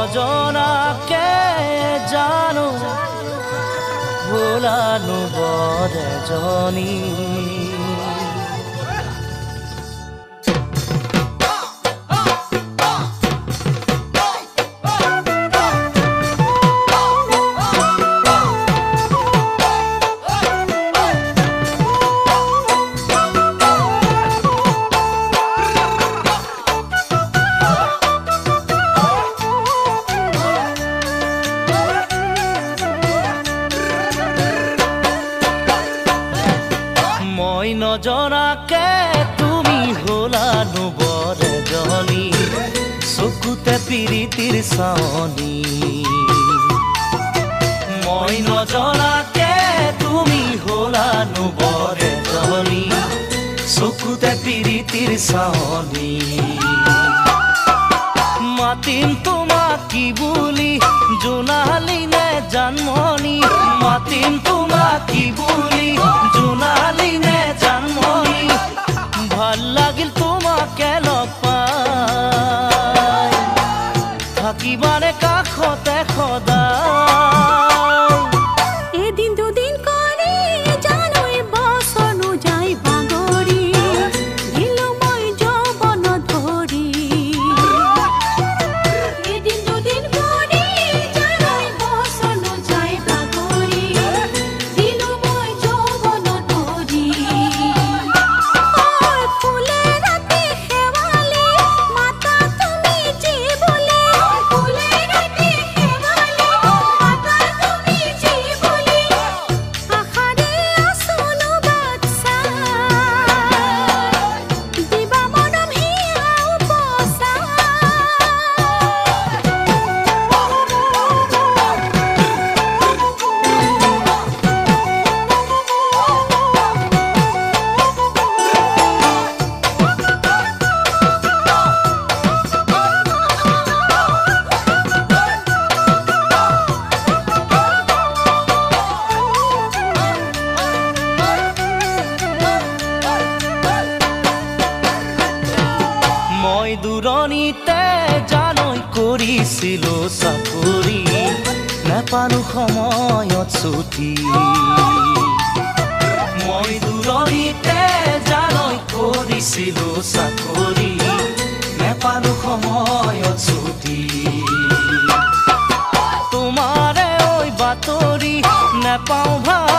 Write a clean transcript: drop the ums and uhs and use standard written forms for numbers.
নজনাকে জানো ভোলানো বৰ এজনী নজনাকে তুমি হলানো বৰ এজনী চকুতে পিৰিতিৰ চাৱনী মই নজনাকে তুমি হলানো বৰ এজনী চকুতে পিৰিতিৰ চাৱনী মাতিম তোমাক কি বুলি জোনালী নে জানমণি মাতিম তোমাক কি বুলি জোনালী নে জানমণি ভাল লাগিল তোমাকে লগ পাই থাকিবানে কাষতে সদায় এদিন দুদিন কৰি জানৈ বছনো যাই বাগৰি দিলো মই যৌৱন ধৰি এদিন দুদিন কৰি জানৈ বছনো যাই বাগৰি দিলো মই যৌৱন ধৰি ফুলে ৰাতি শেৱালি মাতা তুমি যি বুলি ফুলে ৰাতি শেৱালি মাতা তুমি যি বুলি আশাৰে আছোনো বাচ্চা দিবা মনম হিয়াও পচা মই দূৰণিতে জানৈ কৰিছিলো চাকৰি নাপালো সময়ত ছুটি মই দূৰণিতে জানৈ কৰিছিলো চাকৰি নাপালো সময়ত ছুটি তোমাৰে ঐ বাতৰি নাপাওঁ ভাল